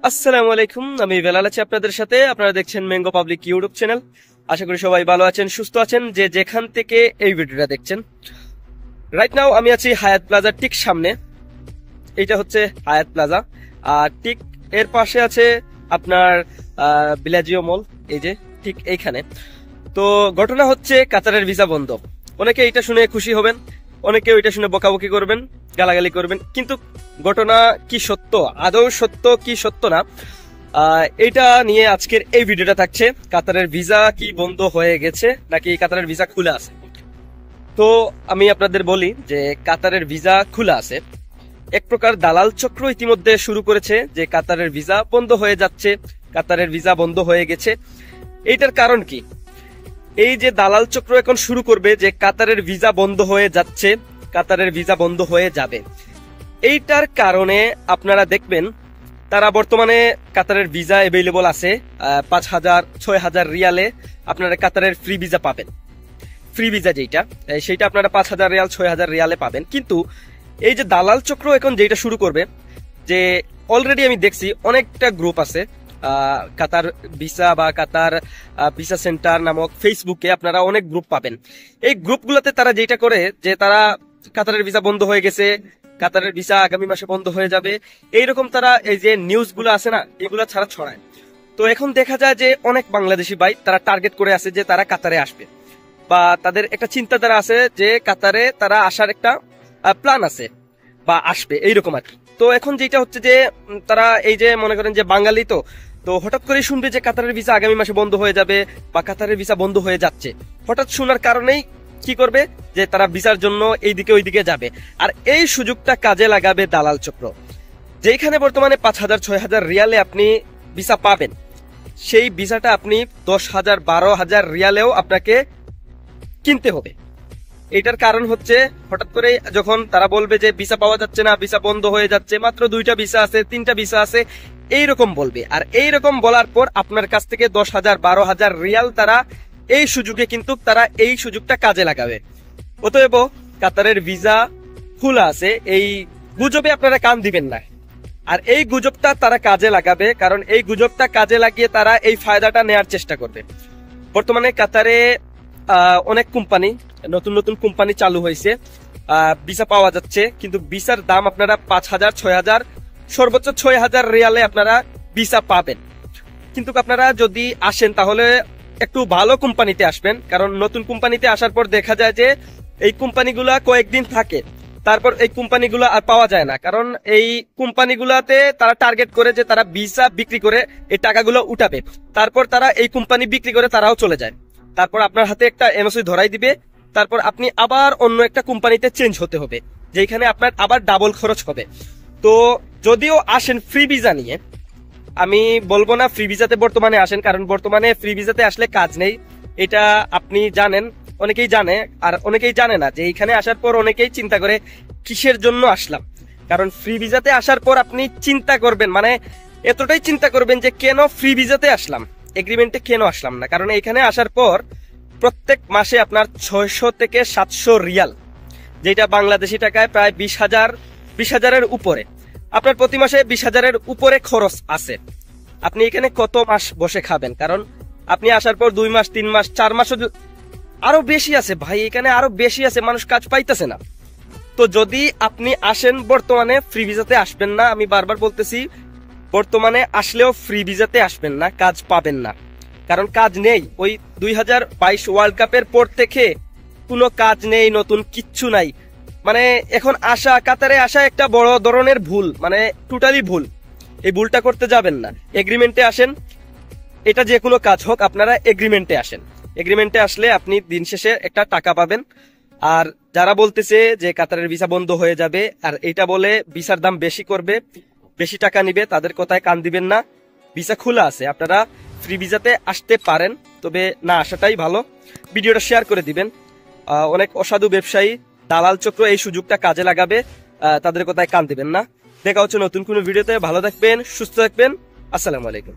আসসালামু আলাইকুম, আমি বেলাল আছি আপনাদের সাথে। আপনারা দেখছেন ম্যাঙ্গো পাবলিক ইউটিউব চ্যানেল। আশা করি সবাই ভালো আছেন, সুস্থ আছেন, যে যেখান থেকে এই ভিডিওটা দেখছেন। রাইট নাও আমি আছি হায়াত প্লাজার ঠিক সামনে। এইটা হচ্ছে হায়াত প্লাজা, আর ঠিক এর পাশে আছে আপনার বিলাজিও মল, এই যে ঠিক এইখানে। তো ঘটনা হচ্ছে কাতারের ভিসা বন্ধ। অনেকে এটা শুনে খুশি হবেন, অনেকে ওইটা শুনে বকাবকি করবেন, গালাগালি করবেন, কিন্তু ঘটনা কি সত্য, আদৌ সত্য কি সত্য না, এটা নিয়ে আজকের এই ভিডিওটা থাকছে। কাতারের ভিসা কি বন্ধ হয়ে গেছে নাকি কাতারের ভিসা খোলা আছে? তো আমি আপনাদের বলি যে কাতারের ভিসা খোলা আছে। এক প্রকার দালাল চক্র ইতিমধ্যে শুরু করেছে যে কাতারের ভিসা বন্ধ হয়ে যাচ্ছে, কাতারের ভিসা বন্ধ হয়ে গেছে। এইটার কারণ কি? এই যে দালাল চক্র এখন শুরু করবে যে কাতারের ভিসা বন্ধ হয়ে যাচ্ছে, কাতারের ভিসা বন্ধ হয়ে যাবে, এইটার কারণে আপনারা দেখবেন তারা বর্তমানে কাতারের ভিসা অ্যাভেলেবল আছে 5,000-6,000 রিয়ালে আপনারা কাতারের ফ্রি ভিসা পাবেন। ফ্রি ভিসা যেটা সেইটা আপনারা 5,000 রিয়াল 6,000 রিয়ালে পাবেন। কিন্তু এই যে দালাল চক্র এখন যেটা শুরু করবে, যে অলরেডি আমি দেখছি অনেকটা গ্রুপ আছে কাতার ভিসা বা কাতার ভিসা সেন্টার নামক ফেসবুকে আপনারা অনেক গ্রুপ পাবেন। এই গ্রুপগুলোতে তারা যেটা করে যে তারা কাতারের ভিসা বন্ধ হয়ে গেছে, কাতারের ভিসা আগামী মাসে বন্ধ হয়ে যাবে, এইরকম তারা এই যে নিউজগুলো আছে না, এগুলো ছাড়া ছড়ায়। তো এখন দেখা যায় যে অনেক বাংলাদেশি ভাই তারা টার্গেট করে আছে যে তারা কাতারে আসবে, বা তাদের একটা চিন্তাধারা আছে যে কাতারে তারা আসার একটা প্ল্যান আছে বা আসবে এইরকম আর কি। তো এখন যেটা হচ্ছে যে তারা এই যে মনে করেন যে বাঙালি তো হঠাৎ করে শুনবে যে কাতারের ভিসা আগামী মাসে বন্ধ হয়ে যাবে বা কাতারের ভিসা বন্ধ হয়ে যাচ্ছে। হঠাৎ শোনার কারণেই কি করবে যে তারা ভিসার জন্য এইদিকে ওইদিকে যাবে, আর এই সুযোগটা কাজে লাগাবে দালাল চক্র। যেখানে বর্তমানে 5,000-6,000 রিয়ালে আপনি ভিসা পাবেন, সেই ভিসাটা আপনি 10,000-12,000 রিয়ালেও আপনাকে কিনতে হবে। এটার কারণ হচ্ছে হঠাৎ করে যখন তারা বলবে যে ভিসা পাওয়া যাচ্ছে না, ভিসা বন্ধ হয়ে যাচ্ছে, মাত্র 2টা ভিসা আছে, 3টা ভিসা আছে, এইরকম বলবে। আর এইরকম বলার পর আপনার কাছ থেকে 10,000-12,000 রিয়াল তারা এই সুযোগে কিন্তু তারা এই সুযোগটা কাজে লাগাবে। অতএব কাতারের ভিসা খোলা আছে এই গুজবে আপনারা কান দিবেন না, আর এই গুজবটা তারা কাজে লাগাবে, কারণ এই গুজবটা কাজে লাগিয়ে তারা এই ফায়দাটা নেয়ার চেষ্টা করবে। বর্তমানে কাতারে অনেক কোম্পানি, নতুন নতুন কোম্পানি চালু হয়েছে, ভিসা পাওয়া যাচ্ছে, কিন্তু ভিসার দাম আপনারা 5,000-6,000 সর্বোচ্চ 6,000 রিয়ালে আপনারা ভিসা পাবেন। কিন্তু আপনারা যদি আসেন তাহলে একটু ভালো কোম্পানিতে আসবেন, কারণ নতুন কোম্পানিতে আসার পর দেখা যায় যে এই কোম্পানিগুলা কয়েকদিন থাকে, তারপর এই কোম্পানিগুলো আর পাওয়া যায় না। কারণ এই কোম্পানিগুলাতে তারা টার্গেট করে যে তারা ভিসা বিক্রি করে এই টাকাগুলো উঠাবে, তারপর তারা এই কোম্পানি বিক্রি করে তারাও চলে যায়, তারপর আপনার হাতে একটা এনওসি ধরাই দিবে, তারপর আপনি আবার অন্য একটা কোম্পানিতে চেঞ্জ হতে হবে, যেখানে আপনার আবার ডাবল খরচ হবে। তো যদিও আসেন ফ্রি ভিসা নিয়ে, আমি বলবো না ফ্রি ভিসাতে বর্তমানে আসেন, কারণ বর্তমানে ফ্রি ভিসাতে আসলে কাজ নেই, এটা আপনি জানেন, অনেকেই জানে, আর অনেকেই জানে না যে এইখানে আসার পর অনেকেই চিন্তা করে কিসের জন্য আসলাম। কারণ ফ্রি ভিসাতে আসার পর আপনি চিন্তা করবেন, মানে এতটাই চিন্তা করবেন যে কেন ফ্রি ভিসাতে আসলাম, এগ্রিমেন্টে কেন আসলাম না। কারণ এখানে আসার পর প্রত্যেক মাসে আপনার 600 থেকে 700 রিয়াল, যেটা বাংলাদেশি টাকায় প্রায় 20,000-20,000-এর উপরে, আপনার প্রতি মাসে 20,000-এর উপরে খরচ আছে। আপনি এখানে কত মাস বসে খাবেন? কারণ আপনি আসার পর 2 মাস 3 মাস 4 মাসও আরো বেশি আছে ভাই, এখানে আরো বেশি আছে, মানুষ কাজ পাইতেছে না। তো যদি আপনি আসেন, বর্তমানে ফ্রি ভিসাতে আসবেন না, আমি বারবার বলতেছি, বর্তমানে আসলেও ফ্রি ভিসাতে আসবেন না, কাজ পাবেন না, কারণ কাজ নেই। ওই 2022 ওয়ার্ল্ড কাপের পর থেকে কোনো কাজ নেই, নতুন কিচ্ছু নাই। মানে এখন আসা, কাতারে আসা একটা বড় ধরনের ভুল, মানে টোটালি ভুল। এই ভুলটা করতে যাবেন না, এগ্রিমেন্টে আসেন। এটা যে কোনো কাজ হোক, আপনারা এগ্রিমেন্টে আসেন। এগ্রিমেন্টে আসলে আপনি দিন শেষে একটা টাকা পাবেন। আর যারা বলতেছে যে কাতারের ভিসা বন্ধ হয়ে যাবে আর এটা বলে ভিসার দাম বেশি করবে, বেশি টাকা নিবে, তাদের কথায় কান দিবেন না। ভিসা খোলা আছে, আপনারা ফ্রি ভিসাতে আসতে পারেন, তবে না আসাটাই ভালো। ভিডিওটা শেয়ার করে দিবেন। অনেক অসাধু ব্যবসায়ী, দালাল চক্র এই সুযোগটা কাজে লাগাবে, তাদের কথায় কান দিবেন না। দেখা হচ্ছে নতুন কোনো ভিডিওতে। ভালো থাকবেন, সুস্থ থাকবেন। আসসালামু আলাইকুম।